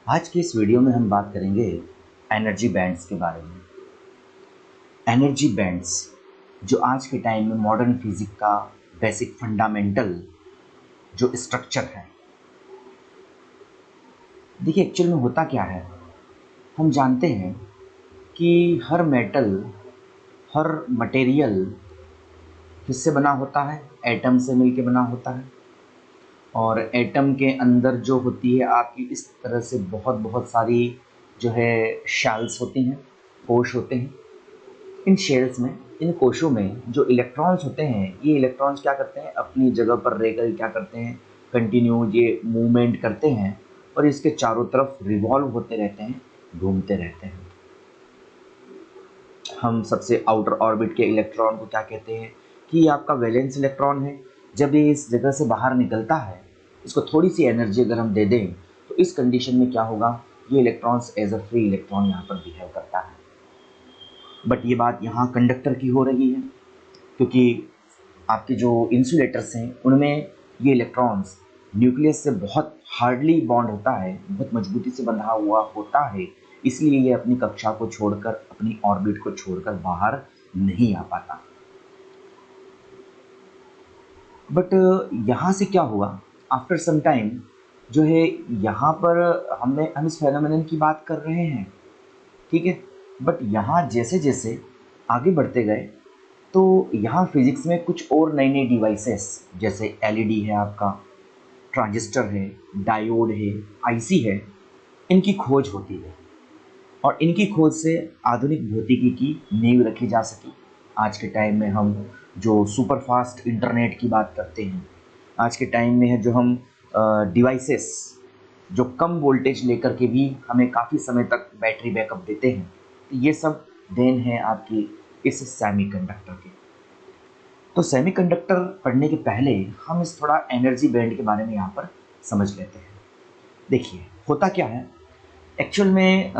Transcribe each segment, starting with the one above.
आज के इस वीडियो में हम बात करेंगे एनर्जी बैंड्स के बारे में। एनर्जी बैंड्स जो आज के टाइम में मॉडर्न फिजिक्स का बेसिक फंडामेंटल जो स्ट्रक्चर है। देखिए एक्चुअल में होता क्या है, हम जानते हैं कि हर मेटल, हर मटेरियल किससे बना होता है? एटम से मिलके बना होता है। और एटम के अंदर जो होती है आपकी इस तरह से बहुत बहुत सारी जो है शेल्स होती हैं, कोश होते हैं। इन शेल्स में, इन कोशों में जो इलेक्ट्रॉन्स होते हैं, ये इलेक्ट्रॉन्स क्या करते हैं, अपनी जगह पर रहकर क्या करते हैं, कंटिन्यू ये मूवमेंट करते हैं और इसके चारों तरफ रिवॉल्व होते रहते हैं, घूमते रहते हैं। हम सबसे आउटर ऑर्बिट के इलेक्ट्रॉन को क्या कहते हैं कि ये आपका वैलेंस इलेक्ट्रॉन है। जब ये इस जगह से बाहर निकलता है, इसको थोड़ी सी एनर्जी अगर हम दे दें तो इस कंडीशन में क्या होगा, ये electrons as a free electron यहाँ पर बिहेव करता है। बट ये बात यहाँ कंडक्टर की हो रही है, क्योंकि आपके जो इंसुलेटर्स हैं उनमें ये इलेक्ट्रॉन्स न्यूक्लियस से बहुत हार्डली बॉन्ड होता है, बहुत मजबूती से बंधा हुआ होता है, इसलिए ये अपनी कक्षा को छोड़कर, अपनी ऑर्बिट को छोड़कर बाहर नहीं आ पाता। बट यहाँ से क्या हुआ, आफ्टर सम टाइम जो है यहाँ पर हम इस फेनोमेनन की बात कर रहे हैं, ठीक है। बट यहाँ जैसे जैसे आगे बढ़ते गए तो यहाँ फिजिक्स में कुछ और नई नई डिवाइसेस, जैसे एलईडी है, आपका ट्रांजिस्टर है, डायोड है, आईसी है, इनकी खोज होती है। और इनकी खोज से आधुनिक भौतिकी की नींव रखी जा सकी। आज के टाइम में हम जो सुपर फास्ट इंटरनेट की बात करते हैं, आज के टाइम में है जो हम डिवाइसेस जो कम वोल्टेज लेकर के भी हमें काफ़ी समय तक बैटरी बैकअप देते हैं, तो ये सब देन है आपकी इस सेमीकंडक्टर के। तो सेमीकंडक्टर पढ़ने के पहले हम इस थोड़ा एनर्जी बैंड के बारे में यहाँ पर समझ लेते हैं। देखिए होता क्या है, एक्चुअल में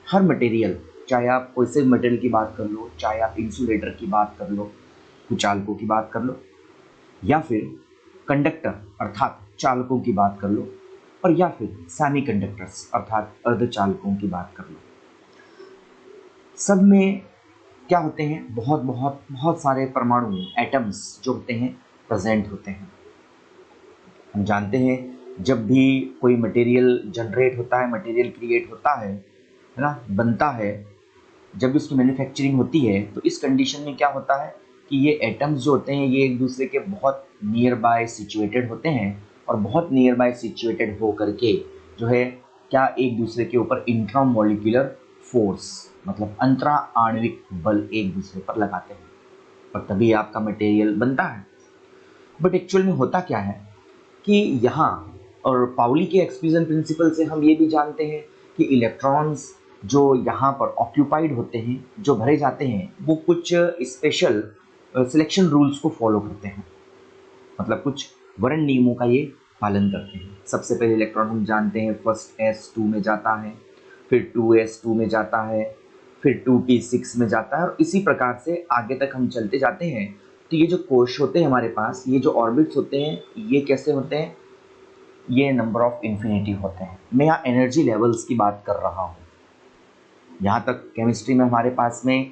हर मटेरियल, चाहे आप कोई से मटेरियल की बात कर लो, चाहे आप इंसुलेटर की बात कर लो, कुचालकों की बात कर लो, या फिर कंडक्टर अर्थात चालकों की बात कर लो, और या फिर सेमीकंडक्टर्स अर्थात अर्धचालकों की बात कर लो, सब में क्या होते हैं, बहुत बहुत बहुत सारे परमाणु, एटम्स जो होते हैं प्रेजेंट होते हैं। हम जानते हैं जब भी कोई मटेरियल जनरेट होता है, मटेरियल क्रिएट होता है ना, बनता है, जब भी उसकी मैन्युफैक्चरिंग होती है तो इस कंडीशन में क्या होता है कि ये एटम्स जो होते हैं ये एक दूसरे के बहुत नियर बाय सिचुएटेड होते हैं, और बहुत नियर बाय सिचुएटेड हो करके जो है क्या एक दूसरे के ऊपर इंट्रा मॉलिक्यूलर फोर्स, मतलब अंतरा आणविक बल एक दूसरे पर लगाते हैं, और तभी आपका मटेरियल बनता है। बट एक्चुअल में होता क्या है कि यहाँ, और पाउली के एक्सक्लूजन प्रिंसिपल से हम ये भी जानते हैं कि इलेक्ट्रॉन्स जो यहाँ पर ऑक्यूपाइड होते हैं, जो भरे जाते हैं, वो कुछ स्पेशल सिलेक्शन रूल्स को फॉलो करते हैं, मतलब कुछ वर्ण नियमों का ये पालन करते हैं। सबसे पहले इलेक्ट्रॉन हम जानते हैं फर्स्ट S2 में जाता है, फिर 2S2 में जाता है, फिर 2p6 में जाता है, और इसी प्रकार से आगे तक हम चलते जाते हैं। तो ये जो कोश होते हैं हमारे पास, ये जो ऑर्बिट्स होते हैं, ये कैसे होते हैं, ये नंबर ऑफ इन्फिनिटी होते हैं। मैं यहाँ एनर्जी लेवल्स की बात कर रहा हूँ। यहाँ तक केमिस्ट्री में हमारे पास में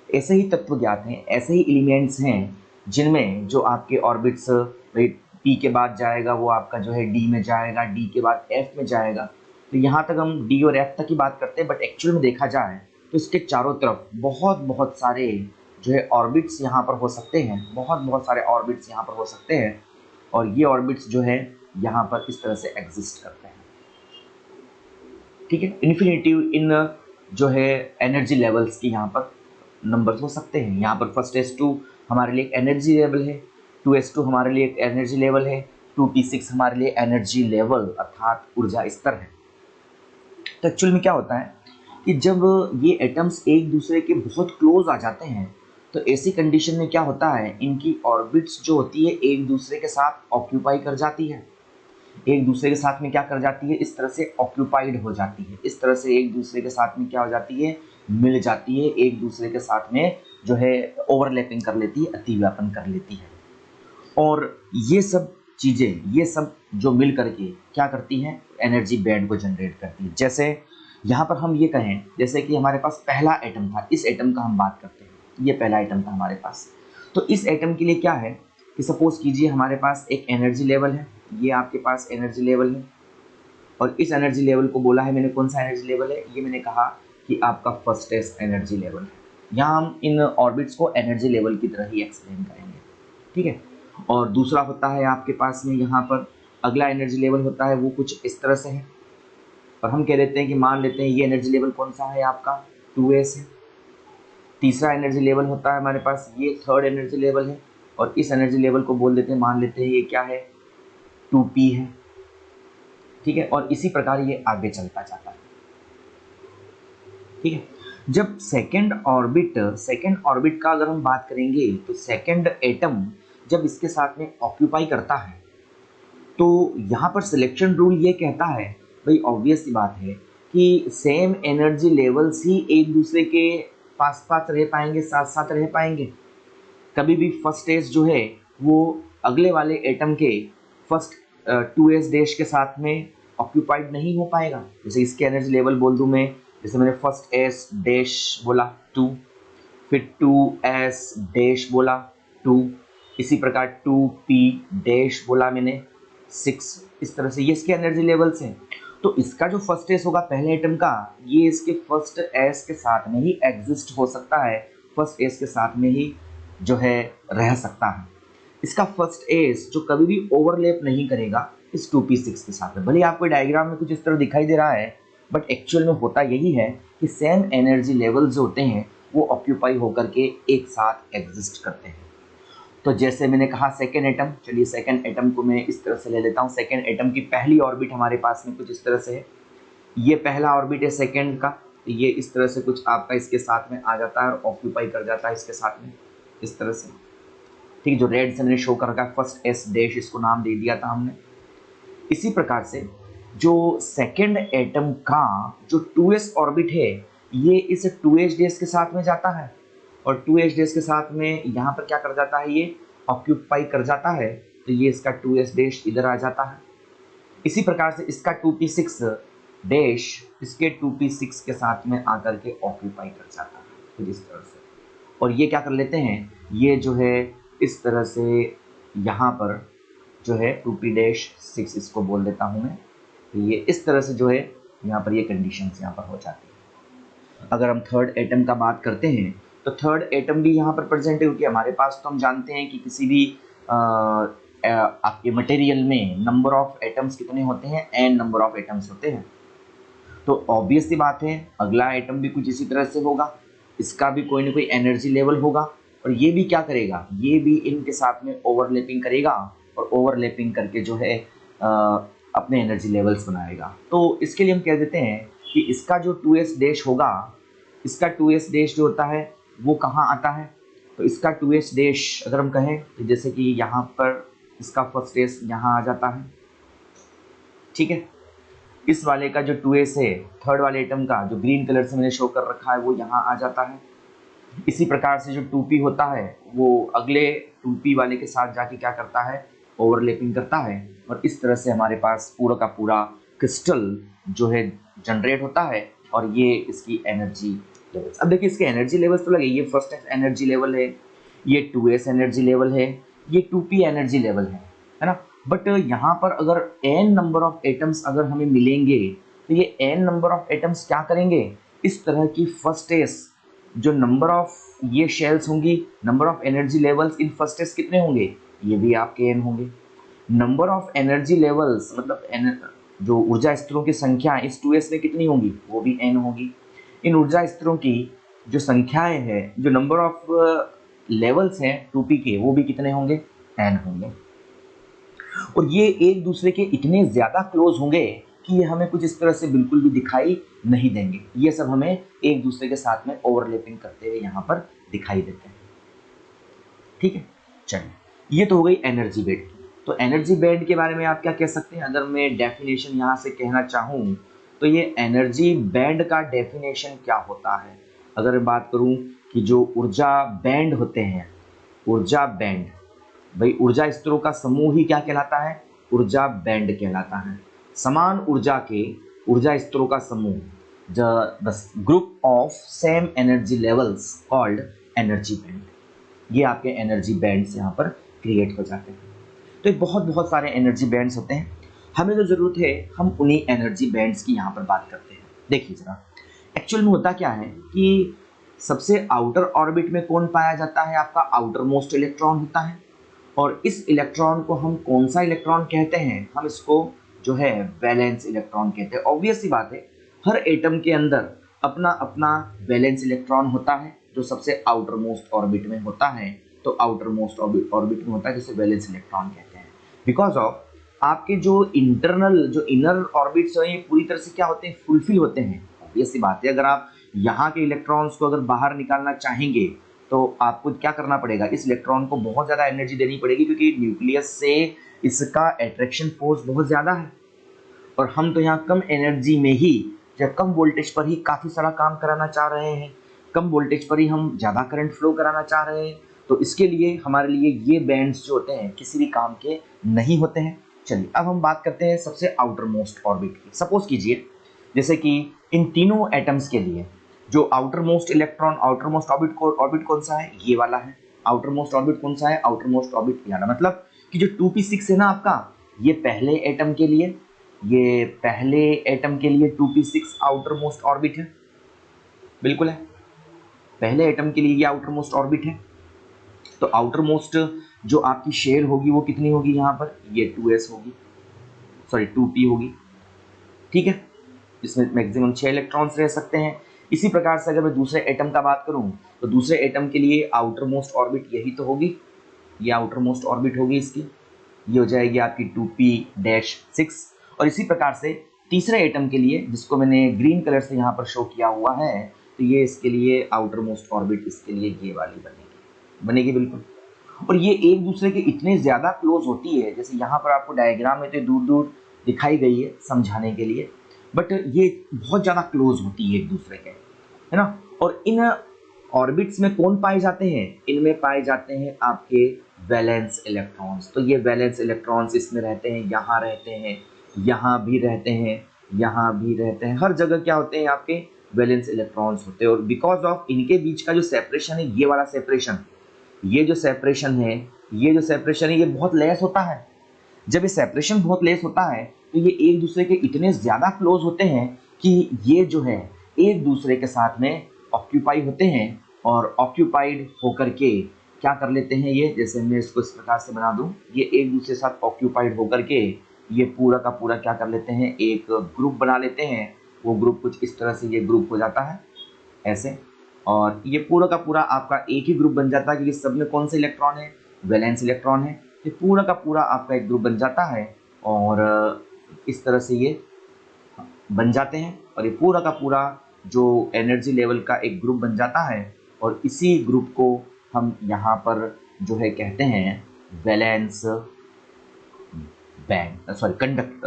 ऐसे ही तत्व ज्ञात हैं, ऐसे ही एलिमेंट्स हैं जिनमें जो आपके ऑर्बिट्स, भाई पी के बाद जाएगा वो आपका जो है डी में जाएगा, डी के बाद एफ में जाएगा। तो यहाँ तक हम डी और एफ तक की बात करते हैं, बट एक्चुअल में देखा जाए तो इसके चारों तरफ बहुत बहुत सारे जो है ऑर्बिट्स यहाँ पर हो सकते हैं, बहुत बहुत सारे ऑर्बिट्स यहाँ पर हो सकते हैं, और ये ऑर्बिट्स जो है यहाँ पर इस तरह से एग्जिस्ट करते हैं, ठीक है। इन्फिनिटिव इन जो है एनर्जी लेवल्स की यहाँ पर नंबर्स हो सकते हैं। यहाँ पर फर्स्ट S2 हमारे लिए एक एनर्जी लेवल है, 2S2 हमारे लिए एक एनर्जी लेवल है, 2p6 हमारे लिए एनर्जी लेवल अर्थात ऊर्जा स्तर है। तो एक्चुअल में क्या होता है कि जब ये एटम्स एक दूसरे के बहुत क्लोज आ जाते हैं, तो ऐसी कंडीशन में क्या होता है, इनकी ऑर्बिट्स जो होती है एक दूसरे के साथ ऑक्यूपाई कर जाती है, एक दूसरे के साथ में क्या कर जाती है, इस तरह से ऑक्यूपाइड हो जाती है, इस तरह से एक दूसरे के साथ में क्या हो जाती है, मिल जाती है, एक दूसरे के साथ में जो है ओवरलैपिंग कर लेती है, अतिव्यापन कर लेती है। और ये सब चीज़ें ये सब जो मिल करके क्या करती हैं, एनर्जी बैंड को जनरेट करती है। जैसे यहाँ पर हम ये कहें, जैसे कि हमारे पास पहला एटम था, इस एटम का हम बात करते हैं, ये पहला एटम था हमारे पास। तो इस एटम के लिए क्या है कि सपोज कीजिए हमारे पास एक एनर्जी लेवल है, ये आपके पास एनर्जी लेवल है, और इस एनर्जी लेवल को बोला है मैंने कौन सा एनर्जी लेवल है, ये मैंने कहा कि आपका फर्स्टेस्ट एनर्जी लेवल है। यहाँ हम इन ऑर्बिट्स को एनर्जी लेवल की तरह ही एक्सप्लेन करेंगे, ठीक है। और दूसरा होता है आपके पास में यहाँ पर अगला एनर्जी लेवल होता है, वो कुछ इस तरह से है, और हम कह देते हैं कि मान लेते हैं ये एनर्जी लेवल कौन सा है आपका, 2s है। तीसरा एनर्जी लेवल होता है हमारे पास, ये थर्ड एनर्जी लेवल है, और इस एनर्जी लेवल को बोल देते हैं, मान लेते हैं ये क्या है, 2p है, ठीक है। और इसी प्रकार ये आगे चलता जाता है, ठीक है। जब सेकेंड ऑर्बिट का अगर हम बात करेंगे तो सेकेंड एटम जब इसके साथ में ऑक्यूपाई करता है, तो यहाँ पर सिलेक्शन रूल ये कहता है, भाई ऑब्वियस सी बात है कि सेम एनर्जी लेवल्स ही एक दूसरे के पास पास रह पाएंगे, साथ साथ रह पाएंगे। कभी भी फर्स्ट एज जो है वो अगले वाले एटम के फर्स्ट 2s डैश के साथ में ऑक्यूपाइड नहीं हो पाएगा। जैसे इसके एनर्जी लेवल बोल दूं मैं, जैसे मैंने फर्स्ट एस डैश बोला 2, फिर 2s डैश बोला 2, इसी प्रकार 2p डैश बोला मैंने 6, इस तरह से ये इसके एनर्जी लेवल्स हैं। तो इसका जो फर्स्ट एस होगा पहले एटम का, ये इसके फर्स्ट एस के साथ में ही एग्जिस्ट हो सकता है, फर्स्ट एस के साथ में ही जो है रह सकता है। इसका फर्स्ट एस जो कभी भी ओवरलैप नहीं करेगा इस 2p6 के साथ में। भले आपको डायग्राम में कुछ इस तरह दिखाई दे रहा है, बट एक्चुअल में होता यही है कि सेम एनर्जी लेवल जो होते हैं वो ऑक्यूपाई होकर के एक साथ एग्जिस्ट करते हैं। तो जैसे मैंने कहा सेकेंड एटम, चलिए सेकेंड एटम को मैं इस तरह से ले लेता हूँ। सेकेंड एटम की पहली ऑर्बिट हमारे पास में कुछ इस तरह से है, ये पहला ऑर्बिट है सेकेंड का, तो ये इस तरह से कुछ आपका इसके साथ में आ जाता है और ऑक्यूपाई कर जाता है इसके साथ में इस तरह से, ठीक। जो रेड से मैंने शो कर रखा है फर्स्ट एस डैश, इसको नाम दे दिया था हमने। इसी प्रकार से जो सेकेंड एटम का जो 2s ऑर्बिट है, ये इस 2h डैश के साथ में जाता है, और 2h डैश के साथ में यहाँ पर क्या कर जाता है, ये ऑक्यूपाई कर जाता है, तो ये इसका 2s डैश इधर आ जाता है। इसी प्रकार से इसका 2p6 डैश इसके 2p6 के साथ में आकर के ऑक्यूपाई कर जाता है कुछ इस तरह से, और ये क्या कर लेते हैं, ये जो है इस तरह से यहाँ पर जो है 2p-6 इसको बोल देता हूँ मैं, तो ये इस तरह से जो है यहाँ पर ये कंडीशंस यहाँ पर हो जाती है। अगर हम थर्ड एटम का बात करते हैं तो थर्ड एटम भी यहाँ पर प्रेजेंट है, क्योंकि हमारे पास तो हम जानते हैं कि किसी भी आपके मटेरियल में नंबर ऑफ एटम्स कितने होते हैं, n नंबर ऑफ एटम्स होते हैं। तो ऑब्वियस सी बात है अगला एटम भी कुछ इसी तरह से होगा, इसका भी कोई ना कोई एनर्जी लेवल होगा, और ये भी क्या करेगा, ये भी इनके साथ में ओवरलैपिंग करेगा, और ओवरलैपिंग करके जो है अपने एनर्जी लेवल्स बनाएगा। तो इसके लिए हम कह देते हैं कि इसका जो 2s डैश होगा, इसका 2s डैश जो होता है वो कहाँ आता है, तो इसका 2s डैश अगर हम कहें तो जैसे कि यहाँ पर इसका फर्स्ट एस यहाँ आ जाता है, ठीक है। इस वाले का जो 2s है थर्ड वाले एटम का, जो ग्रीन कलर से मैंने शो कर रखा है, वो यहाँ आ जाता है। इसी प्रकार से जो 2p होता है वो अगले 2p वाले के साथ जाके क्या करता है, ओवरलैपिंग करता है, और इस तरह से हमारे पास पूरा का पूरा क्रिस्टल जो है जनरेट होता है, और ये इसकी एनर्जी लेवल्स। अब देखिए इसके एनर्जी लेवल्स तो लगे, ये फर्स्ट एनर्जी लेवल है, ये 2s एनर्जी लेवल है, ये 2p एनर्जी लेवल है ना। बट यहाँ पर अगर n नंबर ऑफ एटम्स अगर हमें मिलेंगे तो ये n नंबर ऑफ एटम्स क्या करेंगे, इस तरह की फर्स्ट एस जो नंबर ऑफ ये शेल्स होंगी, number of energy levels in first S कितने होंगे, ये भी आपके n होंगे। नंबर ऑफ एनर्जी लेवल्स मतलब जो ऊर्जा स्तरों की संख्या इस 2s में कितनी होंगी, वो भी n होगी। इन ऊर्जा स्तरों की जो संख्याएं हैं, जो नंबर ऑफ लेवल्स हैं 2p के, वो भी कितने होंगे, n होंगे। और ये एक दूसरे के इतने ज़्यादा क्लोज होंगे कि ये हमें कुछ इस तरह से बिल्कुल भी दिखाई नहीं देंगे, ये सब हमें एक दूसरे के साथ में ओवरलैपिंग करते हुए यहाँ पर दिखाई देते हैं, ठीक है। चलिए ये तो हो गई एनर्जी बैंड की। तो एनर्जी बैंड के बारे में आप क्या कह सकते हैं, अगर मैं डेफिनेशन यहाँ से कहना चाहूँ तो ये एनर्जी बैंड का डेफिनेशन क्या होता है। अगर मैं बात करूँ कि जो ऊर्जा बैंड होते हैं, ऊर्जा बैंड भाई ऊर्जा स्तरों का समूह ही क्या कहलाता है? ऊर्जा बैंड कहलाता है। समान ऊर्जा के ऊर्जा स्तरों का समूह, the group of same energy levels called energy band. ये आपके एनर्जी बैंड्स यहाँ पर क्रिएट हो जाते हैं। तो ये बहुत बहुत सारे एनर्जी बैंड्स होते हैं। हमें जो ज़रूरत है हम उन्हीं एनर्जी बैंड्स की यहाँ पर बात करते हैं। देखिए ज़रा, एक्चुअल में होता क्या है कि सबसे आउटर ऑर्बिट में कौन पाया जाता है? आपका आउटर मोस्ट इलेक्ट्रॉन होता है। और इस इलेक्ट्रॉन को हम कौन सा इलेक्ट्रॉन कहते हैं? हम इसको जो है वैलेंस इलेक्ट्रॉन कहते हैं। ऑब्वियस सी बात है, हर एटम के अंदर अपना अपना वैलेंस इलेक्ट्रॉन होता है जो सबसे आउटर मोस्ट ऑर्बिट में होता है। तो आउटर मोस्ट ऑर्बिट में होता है जिसे वैलेंस इलेक्ट्रॉन कहते हैं। बिकॉज ऑफ आपके जो इंटरनल जो इनर ऑर्बिट्स हैं ये पूरी तरह से क्या होते हैं? फुलफिल होते हैं। ऑब्वियस सी बात है, अगर आप यहाँ के इलेक्ट्रॉन्स को अगर बाहर निकालना चाहेंगे तो आपको क्या करना पड़ेगा? इस इलेक्ट्रॉन को बहुत ज़्यादा एनर्जी देनी पड़ेगी, क्योंकि न्यूक्लियस से इसका अट्रैक्शन फोर्स बहुत ज़्यादा है। और हम तो यहाँ कम एनर्जी में ही या कम वोल्टेज पर ही काफ़ी सारा काम कराना चाह रहे हैं, कम वोल्टेज पर ही हम ज़्यादा करंट फ्लो कराना चाह रहे हैं। तो इसके लिए हमारे लिए ये बैंड्स जो होते हैं किसी भी काम के नहीं होते हैं। चलिए अब हम बात करते हैं सबसे आउटर मोस्ट ऑर्बिट की। सपोज कीजिए जैसे कि इन तीनों एटम्स के लिए जो outer most electron, outer most orbit कौन सा है? ये वाला है। आउटर मोस्ट ऑर्बिट कौन सा है? आउटर मोस्ट ऑर्बिट ये वाला। मतलब कि जो 2p6 है ना आपका, ये पहले एटम के लिए, ये पहले एटम के लिए 2p6 आउटर मोस्ट ऑर्बिट है। बिल्कुल है, पहले एटम के लिए ये आउटर मोस्ट ऑर्बिट है। तो आउटर मोस्ट जो आपकी शेल होगी वो कितनी होगी? यहाँ पर ये 2s होगी, सॉरी 2p होगी। ठीक है, इसमें मैक्सिमम 6 इलेक्ट्रॉन्स रह सकते हैं। इसी प्रकार से अगर मैं दूसरे एटम का बात करूं तो दूसरे एटम के लिए आउटर मोस्ट ऑर्बिट यही तो होगी, ये आउटर मोस्ट ऑर्बिट होगी इसकी, ये हो जाएगी आपकी 2p-6। और इसी प्रकार से तीसरे एटम के लिए जिसको मैंने ग्रीन कलर से यहाँ पर शो किया हुआ है, तो ये इसके लिए आउटर मोस्ट ऑर्बिट इसके लिए ये वाली बनेगी बिल्कुल। और ये एक दूसरे के इतने ज़्यादा क्लोज होती है, जैसे यहाँ पर आपको डायग्राम में तो दूर दूर दिखाई गई है समझाने के लिए, बट ये बहुत ज़्यादा क्लोज होती है एक दूसरे के, है ना। और इन ऑर्बिट्स में कौन पाए जाते हैं? इनमें पाए जाते हैं आपके वैलेंस इलेक्ट्रॉन्स। तो ये वैलेंस इलेक्ट्रॉन्स इसमें रहते हैं, यहाँ रहते हैं, यहाँ भी रहते हैं, यहाँ भी रहते हैं, हर जगह क्या होते हैं आपके वैलेंस इलेक्ट्रॉन्स होते हैं। और बिकॉज ऑफ इनके बीच का जो सेपरेशन है, ये वाला सेपरेशन, ये जो सेपरेशन है, ये बहुत लेस होता है। जब ये सेपरेशन बहुत लेस होता है तो ये एक दूसरे के इतने ज़्यादा क्लोज होते हैं कि ये जो है एक दूसरे के साथ में ऑक्यूपाई होते हैं, और ऑक्यूपाइड होकर के क्या कर लेते हैं ये, जैसे मैं इसको इस प्रकार से बना दूं, ये एक दूसरे के साथ ऑक्यूपाइड होकर के ये पूरा का पूरा क्या कर लेते हैं? एक ग्रुप बना लेते हैं। वो ग्रुप कुछ इस तरह से ये ग्रुप हो जाता है ऐसे, और ये पूरा का पूरा आपका एक ही ग्रुप बन जाता है, क्योंकि सब में कौन से इलेक्ट्रॉन है? वैलेंस इलेक्ट्रॉन है। ये पूरा का पूरा आपका एक ग्रुप बन जाता है, और इस तरह से ये बन जाते हैं, और ये पूरा का पूरा जो एनर्जी लेवल का एक ग्रुप बन जाता है। और इसी ग्रुप को हम यहाँ पर जो है कहते हैं valence band, sorry conduct,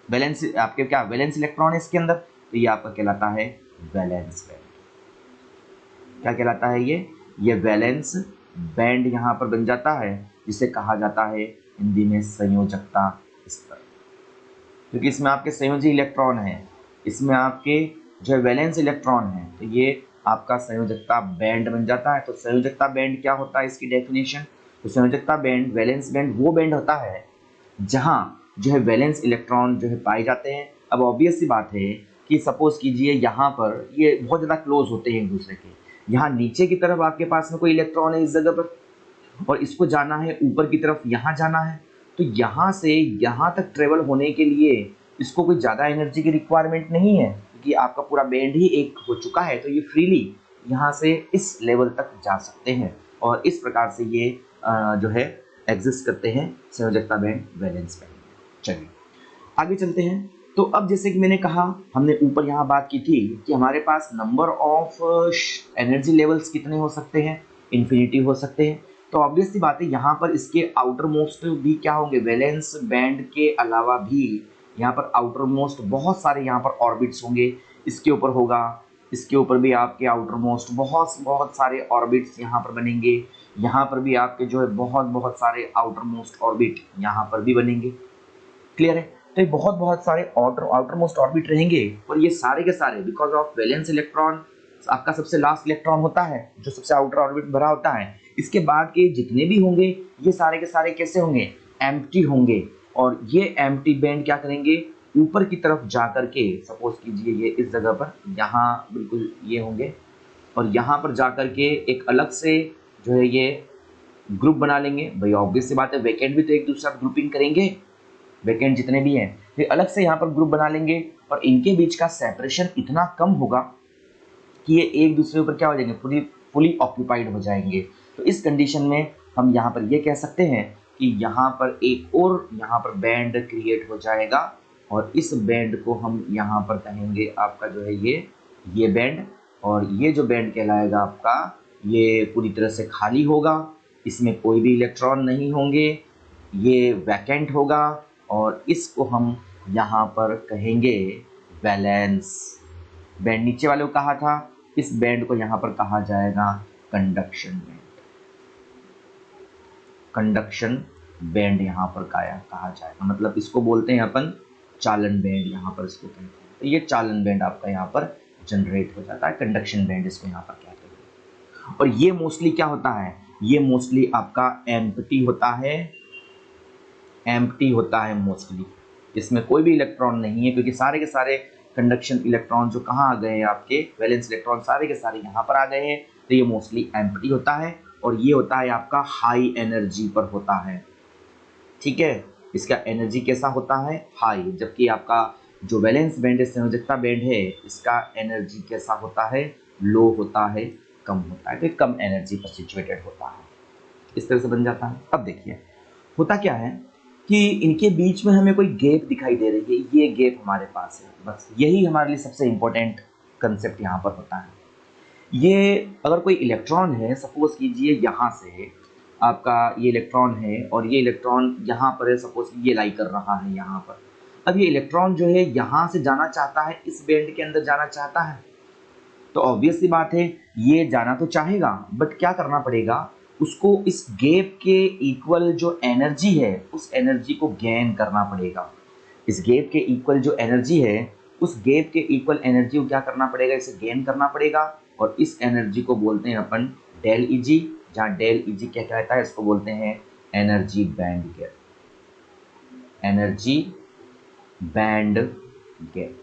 valence आपके क्या वैलेंस इलेक्ट्रॉन है इसके अंदर, तो ये आपका कहलाता है वैलेंस बैंड। क्या कहलाता है ये वैलेंस बैंड यहाँ पर बन जाता है, जिसे कहा जाता है हिंदी में संयोजकता स्तर, क्योंकि इसमें आपके संयोजी इलेक्ट्रॉन है, इसमें आपके जो वैलेंस इलेक्ट्रॉन है, तो ये आपका संयोजकता बैंड बन जाता है। तो संयोजकता बैंड क्या होता है इसकी डेफिनेशन? तो संयोजकता बैंड, वैलेंस बैंड वो बैंड होता है जहाँ जो है वैलेंस इलेक्ट्रॉन जो है पाए जाते हैं। अब ऑब्वियस सी बात है कि सपोज कीजिए यहाँ पर ये बहुत ज़्यादा क्लोज होते हैं एक दूसरे के, यहाँ नीचे की तरफ आपके पास में कोई इलेक्ट्रॉन है इस जगह पर, और इसको जाना है ऊपर की तरफ, यहाँ जाना है। तो यहाँ से यहाँ तक ट्रेवल होने के लिए इसको कोई ज़्यादा एनर्जी की रिक्वायरमेंट नहीं है, क्योंकि आपका पूरा बैंड ही एक हो चुका है। तो ये फ्रीली यहाँ से इस लेवल तक जा सकते हैं, और इस प्रकार से ये जो है एग्जिस्ट करते हैं संयोजकता बैंड, वैलेंस बैंड। चलिए आगे चलते हैं। तो अब जैसे कि मैंने कहा, हमने ऊपर यहाँ बात की थी कि हमारे पास नंबर ऑफ एनर्जी लेवल्स कितने हो सकते हैं? इन्फिनिटी हो सकते हैं। तो ऑब्वियस सी बात है यहाँ पर इसके आउटर मोस्ट भी क्या होंगे? वैलेंस बैंड के अलावा भी यहाँ पर आउटर मोस्ट बहुत सारे यहाँ पर ऑर्बिट्स होंगे। इसके ऊपर होगा, इसके ऊपर भी आपके आउटर मोस्ट बहुत बहुत सारे ऑर्बिट्स यहाँ पर बनेंगे, यहाँ पर भी आपके जो है बहुत बहुत सारे आउटर मोस्ट ऑर्बिट यहाँ पर भी बनेंगे। क्लियर है? तो ये बहुत बहुत सारे आउटर मोस्ट ऑर्बिट रहेंगे, और ये सारे के सारे बिकॉज ऑफ वैलेंस इलेक्ट्रॉन आपका सबसे लास्ट इलेक्ट्रॉन होता है जो सबसे आउटर ऑर्बिट भरा होता है। इसके बाद के जितने भी होंगे ये सारे के सारे कैसे होंगे? एम्प्टी होंगे, और ये एम्प्टी बैंड क्या करेंगे? ऊपर की तरफ जा करके, सपोज कीजिए ये इस जगह पर यहाँ बिल्कुल ये होंगे, और यहाँ पर जा करके एक अलग से जो है ये ग्रुप बना लेंगे। भाई ऑब्वियस सी बात है, वैकेंट भी तो एक दूसरे साथ ग्रुपिंग करेंगे, वैकेंट जितने भी हैं फिर अलग से यहाँ पर ग्रुप बना लेंगे, और इनके बीच का सेपरेशन इतना कम होगा कि ये एक दूसरे ऊपर क्या हो जाएंगे? फुली ऑक्यूपाइड हो जाएंगे। तो इस कंडीशन में हम यहाँ पर ये कह सकते हैं कि यहाँ पर एक और यहाँ पर बैंड क्रिएट हो जाएगा, और इस बैंड को हम यहाँ पर कहेंगे आपका जो है ये बैंड, और ये जो बैंड कहलाएगा आपका ये पूरी तरह से खाली होगा, इसमें कोई भी इलेक्ट्रॉन नहीं होंगे, ये वैकेंट होगा, और इसको हम यहाँ पर कहेंगे वैलेंस बैंड। नीचे वाले को कहा था, इस बैंड को यहाँ पर कहा जाएगा कंडक्शन बैंड। कंडक्शन बैंड यहाँ पर कहा जाएगा, मतलब इसको बोलते हैं अपन चालन बैंड, यहाँ पर इसको कहते हैं। तो ये चालन बैंड आपका यहाँ पर जनरेट हो जाता है, कंडक्शन बैंड इसको यहाँ पर कहते हैं। और ये मोस्टली क्या होता है? ये मोस्टली आपका एम्प्टी होता है, एम्प्टी होता है मोस्टली, इसमें कोई भी इलेक्ट्रॉन नहीं है, क्योंकि सारे के सारे कंडक्शन इलेक्ट्रॉन जो कहाँ आ गए हैं आपके वैलेंस इलेक्ट्रॉन सारे के सारे यहाँ पर आ गए हैं। तो ये मोस्टली एम्प्टी होता है, और ये होता है आपका हाई एनर्जी पर होता है। ठीक है, इसका एनर्जी कैसा होता है? हाई। जबकि आपका जो वैलेंस बैंड है, संयोजकता बैंड है, इसका एनर्जी कैसा होता है? लो होता है, कम होता है। तो कम एनर्जी पर सिचुएटेड होता है, इस तरह से बन जाता है। अब देखिए होता क्या है कि इनके बीच में हमें कोई गैप दिखाई दे रही है, ये गैप हमारे पास है, बस यही हमारे लिए सबसे इम्पोर्टेंट कंसेप्ट यहाँ पर होता है। ये अगर कोई इलेक्ट्रॉन है, सपोज कीजिए यहाँ से आपका ये इलेक्ट्रॉन है, और ये इलेक्ट्रॉन यहाँ पर है, सपोज ये लाई कर रहा है यहाँ पर। अब ये इलेक्ट्रॉन जो है यहाँ से जाना चाहता है, इस बैंड के अंदर जाना चाहता है, तो ऑब्वियस सी बात है ये जाना तो चाहेगा, बट क्या करना पड़ेगा? उसको इस गैप के इक्वल जो एनर्जी है उस एनर्जी को गेन करना पड़ेगा। इस गैप के इक्वल जो एनर्जी है उस गैप के इक्वल एनर्जी को क्या करना पड़ेगा? इसे गेन करना पड़ेगा, और इस एनर्जी को बोलते हैं अपन डेल ईजी, जहाँ डेल ईजी क्या कहता है? इसको बोलते हैं energy band gap. Energy band gap,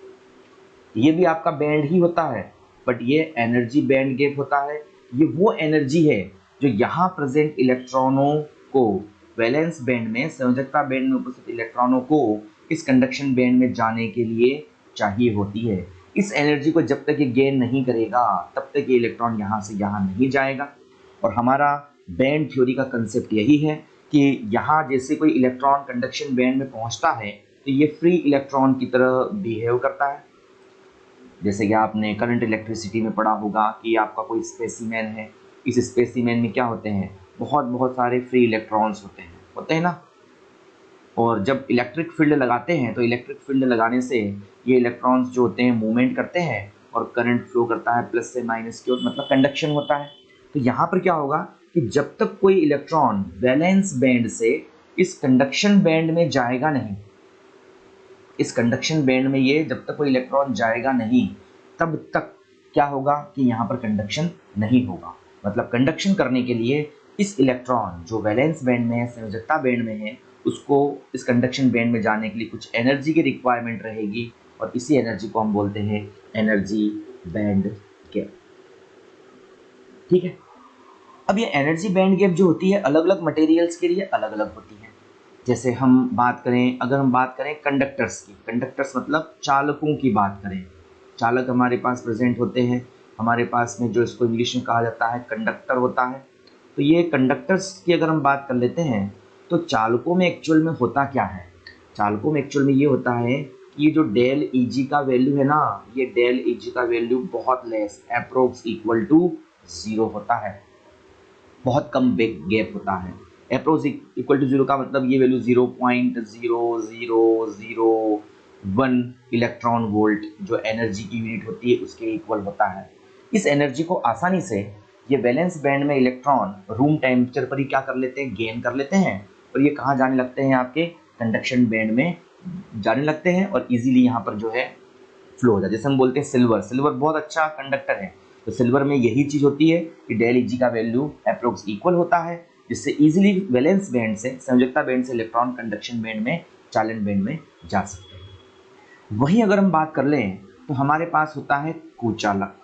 ये भी आपका बैंड ही होता है, बट ये एनर्जी बैंड गैप होता है। ये वो एनर्जी है जो यहाँ प्रेजेंट इलेक्ट्रॉनों को वैलेंस बैंड में, संयोजकता बैंड में उपस्थित इलेक्ट्रॉनों को इस कंडक्शन बैंड में जाने के लिए चाहिए होती है। इस एनर्जी को जब तक ये गेन नहीं करेगा तब तक ये इलेक्ट्रॉन यहाँ से यहाँ नहीं जाएगा। और हमारा बैंड थ्योरी का कंसेप्ट यही है कि यहाँ जैसे कोई इलेक्ट्रॉन कंडक्शन बैंड में पहुँचता है तो ये फ्री इलेक्ट्रॉन की तरह बिहेव करता है। जैसे कि आपने करंट इलेक्ट्रिसिटी में पढ़ा होगा कि आपका कोई स्पेसिमेन है, इस स्पेसिमेन में क्या होते हैं? बहुत बहुत सारे फ्री इलेक्ट्रॉन्स होते हैं ना। और जब इलेक्ट्रिक फील्ड लगाते हैं तो इलेक्ट्रिक फील्ड लगाने से ये इलेक्ट्रॉन्स जो होते हैं मूवमेंट करते हैं, और करंट फ्लो करता है प्लस से माइनस की ओर, मतलब कंडक्शन होता है। तो यहाँ पर क्या होगा कि जब तक कोई इलेक्ट्रॉन वैलेंस बैंड से इस कंडक्शन बैंड में जाएगा नहीं, इस कंडक्शन बैंड में ये जब तक कोई इलेक्ट्रॉन जाएगा नहीं, तब तक क्या होगा कि यहाँ पर कंडक्शन नहीं होगा। मतलब कंडक्शन करने के लिए इस इलेक्ट्रॉन जो वैलेंस बैंड में है, संयोजकता बैंड में है, उसको इस कंडक्शन बैंड में जाने के लिए कुछ एनर्जी की रिक्वायरमेंट रहेगी, और इसी एनर्जी को हम बोलते हैं एनर्जी बैंड गैप। ठीक है, अब ये एनर्जी बैंड गैप जो होती है अलग अलग मटेरियल्स के लिए अलग अलग होती है। जैसे हम बात करें, अगर हम बात करें कंडक्टर्स की, कंडक्टर्स मतलब चालकों की बात करें, चालक हमारे पास प्रेजेंट होते हैं, हमारे पास में जो इसको इंग्लिश में कहा जाता है कंडक्टर होता है। तो ये कंडक्टर्स की अगर हम बात कर लेते हैं तो चालकों में एक्चुअल में होता क्या है? चालकों में एक्चुअल में ये होता है कि ये जो डेल ईजी का वैल्यू है ना, ये डेल ईजी का वैल्यू बहुत लेस, अप्रोक्स इक्वल टू 0 होता है, बहुत कम गैप होता है। अप्रोक्स इक्वल टू 0 का मतलब ये वैल्यू 0.0000 1 इलेक्ट्रॉन वोल्ट जो एनर्जी की यूनिट होती है उसके इक्वल होता है। इस एनर्जी को आसानी से ये वैलेंस बैंड में इलेक्ट्रॉन रूम टेम्परेचर पर ही क्या कर लेते हैं, गेन कर लेते हैं, और ये कहाँ जाने लगते हैं, आपके कंडक्शन बैंड में जाने लगते हैं और इजीली यहाँ पर जो है फ्लो हो जाता है। जैसे हम बोलते हैं सिल्वर बहुत अच्छा कंडक्टर है, तो सिल्वर में यही चीज़ होती है कि डेल Eg का वैल्यू अप्रोक्स इक्वल होता है, जिससे इजीली वैलेंस बैंड से संयोजकता बैंड से इलेक्ट्रॉन कंडक्शन बैंड में, चालन बैंड में जा सकते हैं। वहीं अगर हम बात कर लें तो हमारे पास होता है कुचालक।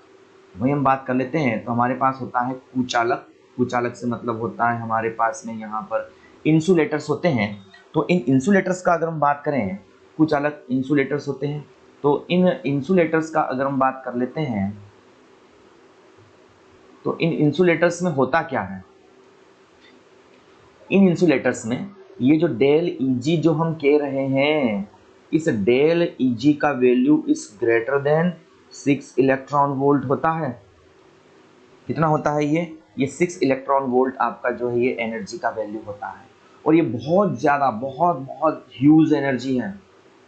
वहीं हम बात कर लेते हैं तो हमारे पास होता है कुचालक। कुचालक से मतलब होता है हमारे पास में यहाँ पर इंसुलेटर्स होते हैं। तो इन इंसुलेटर्स का अगर हम बात करें, कुचालक इंसुलेटर्स होते हैं, तो इन इंसुलेटर्स का अगर हम बात कर लेते हैं तो इन इंसुलेटर्स में होता क्या है, इन इंसुलेटर्स में ये जो डेल Eg जो हम कह रहे हैं, इस डेल Eg का value is greater than 6 electron volt होता है। कितना होता है ये 6 इलेक्ट्रॉन वोल्ट आपका जो है ये एनर्जी का वैल्यू होता है। और ये बहुत ज़्यादा बहुत ह्यूज एनर्जी है,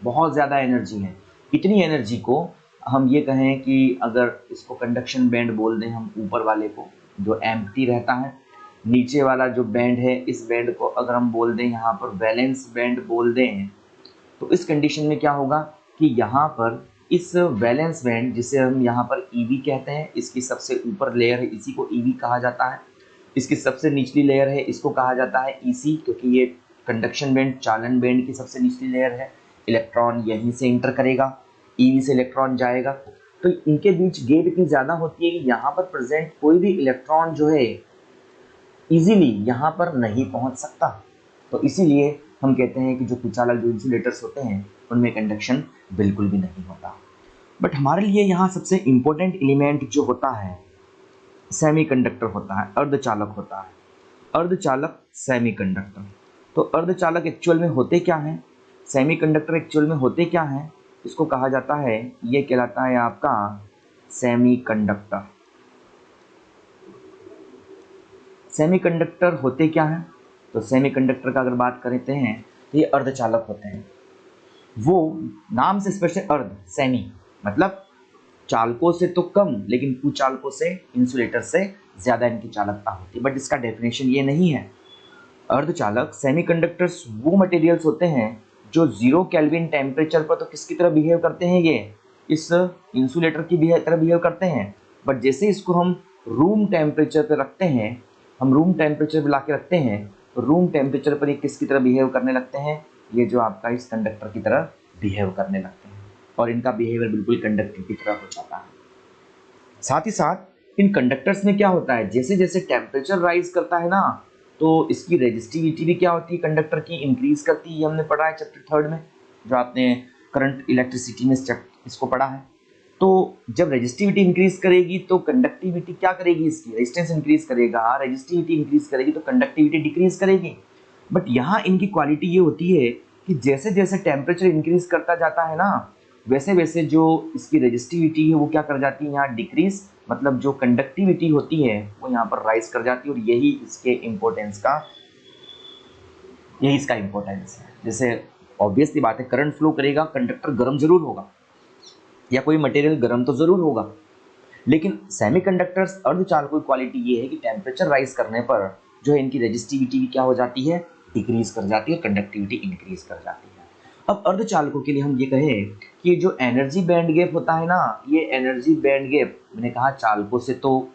बहुत ज़्यादा एनर्जी है। इतनी एनर्जी को हम ये कहें कि अगर इसको कंडक्शन बैंड बोल दें हम, ऊपर वाले को जो एम्प्टी रहता है, नीचे वाला जो बैंड है इस बैंड को अगर हम बोल दें यहाँ पर वैलेंस बैंड बोल दें, तो इस कंडीशन में क्या होगा कि यहाँ पर इस वैलेंस बैंड जिसे हम यहाँ पर EV कहते हैं, इसकी सबसे ऊपर लेयर है इसी को EV कहा जाता है, इसकी सबसे निचली लेयर है इसको कहा जाता है EC, क्योंकि ये कंडक्शन बैंड चालन बैंड की सबसे निचली लेयर है। इलेक्ट्रॉन यहीं से इंटर करेगा, EV से इलेक्ट्रॉन जाएगा, तो इनके बीच गेट इतनी ज़्यादा होती है कि यहाँ पर प्रेजेंट कोई भी इलेक्ट्रॉन जो है इजीली यहाँ पर नहीं पहुँच सकता। तो इसीलिए हम कहते हैं कि जो कुचालक, जो इंसुलेटर्स होते हैं उनमें कंडक्शन बिल्कुल भी नहीं होता। बट हमारे लिए यहाँ सबसे इम्पोर्टेंट एलिमेंट जो होता है सेमीकंडक्टर होता है, अर्धचालक होता है। अर्धचालक सेमीकंडक्टर, तो अर्धचालक एक्चुअल में होते क्या हैं, सेमीकंडक्टर एक्चुअल में होते क्या हैं, इसको कहा जाता है, ये कहलाता है आपका सेमीकंडक्टर। सेमीकंडक्टर होते क्या हैं, तो सेमीकंडक्टर का अगर बात करते हैं तो ये अर्धचालक होते हैं। वो नाम से स्पष्ट है, अर्ध, सेमी मतलब चालकों से तो कम लेकिन कुचालकों से, इंसुलेटर से ज़्यादा इनकी चालकता होती है, बट इसका डेफिनेशन ये नहीं है। अर्धचालक सेमीकंडक्टर्स वो मटेरियल्स होते हैं जो 0 केल्विन टेम्परेचर पर तो किसकी तरह बिहेव करते हैं, ये इस इंसुलेटर की तरह बिहेव करते हैं, बट जैसे इसको हम रूम टेम्परेचर पर रखते हैं, हम रूम टेम्परेचर पर ला के रखते हैं, तो रूम टेम्परेचर पर ये किसकी तरह बिहेव करने लगते हैं, ये जो आपका इस कंडक्टर की तरह बिहेव करने लगते हैं, और इनका बिहेवियर बिल्कुल कंडक्टर की तरह हो जाता है। साथ ही साथ इन कंडक्टर्स में क्या होता है, जैसे जैसे टेम्परेचर राइज करता है ना, तो इसकी रेजिस्टिविटी भी क्या होती है, कंडक्टर की इंक्रीज करती है। ये हमने पढ़ा है चैप्टर 3 में, जो आपने करंट इलेक्ट्रिसिटी में इसको पढ़ा है। तो जब रेजिस्टिविटी इंक्रीज करेगी तो कंडक्टिविटी क्या करेगी, इसकी रेजिस्टेंस इंक्रीज करेगा, रेजिस्टिविटी इंक्रीज करेगी तो कंडक्टिविटी डिक्रीज करेगी। बट यहाँ इनकी क्वालिटी ये होती है कि जैसे जैसे टेम्परेचर इंक्रीज करता जाता है ना, वैसे वैसे जो इसकी रेजिस्टिविटी है वो क्या कर जाती है, यहाँ डिक्रीज, मतलब जो कंडक्टिविटी होती है वो यहाँ पर राइज कर जाती है, और यही इसका इम्पोर्टेंस है। जैसे ऑब्वियसली बात है, करंट फ्लो करेगा, कंडक्टर गर्म जरूर होगा या कोई मटेरियल गर्म तो जरूर होगा, लेकिन सेमीकंडक्टर्स अर्धचालकों की क्वालिटी ये है कि टेम्परेचर राइज करने पर जो है इनकी रेजिस्टिविटी भी क्या हो जाती है, डिक्रीज कर जाती है, कंडक्टिविटी इंक्रीज कर जाती है। अब अर्धचालकों के लिए हम ये कहें कि जो एनर्जी बैंड गैप होता है ना, ये एनर्जी बैंड गैप मैंने कहा चालकों से तो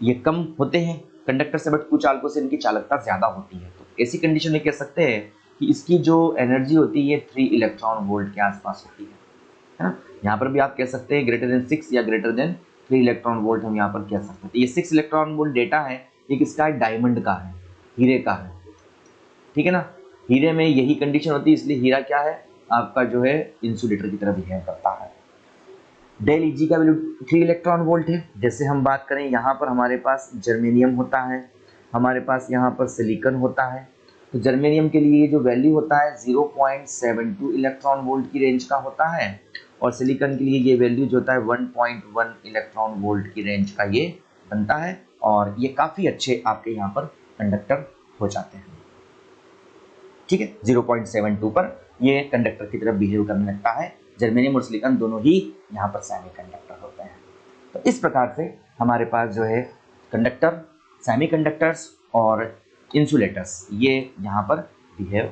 ये कम होते हैं कंडक्टर से, बट कुचालकों से इनकी चालकता ज़्यादा होती है। तो ऐसी कंडीशन में कह सकते हैं कि इसकी जो एनर्जी होती है 3 इलेक्ट्रॉन वोल्ट के आसपास होती है ना। यहाँ पर भी आप कह सकते हैं ग्रेटर देन 6 या ग्रेटर देन 3 इलेक्ट्रॉन वोल्ट हम यहाँ पर कह सकते हैं। तो ये 6 इलेक्ट्रॉन वोल्ट डेटा है, ये किसका है, डायमंड का है, हीरे का है, ठीक है ना। हीरे में यही कंडीशन होती है, इसलिए हीरा क्या है, आपका जो है इंसुलेटर की तरह बिहेव करता है। डेल Eg का वैल्यू 3 इलेक्ट्रॉन वोल्ट है। जैसे हम बात करें यहाँ पर हमारे पास जर्मेनियम होता है, हमारे पास यहाँ पर सिलिकॉन होता है। तो जर्मेनियम के लिए जो वैल्यू होता है 0.72 इलेक्ट्रॉन वोल्ट की रेंज का होता है, और सिलिकॉन के लिए ये वैल्यू जो होता है 1.1 इलेक्ट्रॉन वोल्ट की रेंज का ये बनता है, और ये काफ़ी अच्छे आपके यहाँ पर कंडक्टर हो जाते हैं, ठीक है। 0.72 पर ये कंडक्टर की तरफ बिहेव करने लगता है। जर्मेनियम और सिलिकॉन दोनों ही यहाँ पर सेमीकंडक्टर होते हैं। तो इस प्रकार से हमारे पास जो है कंडक्टर, सेमीकंडक्टर्स और इंसुलेटर्स ये यहाँ पर बिहेव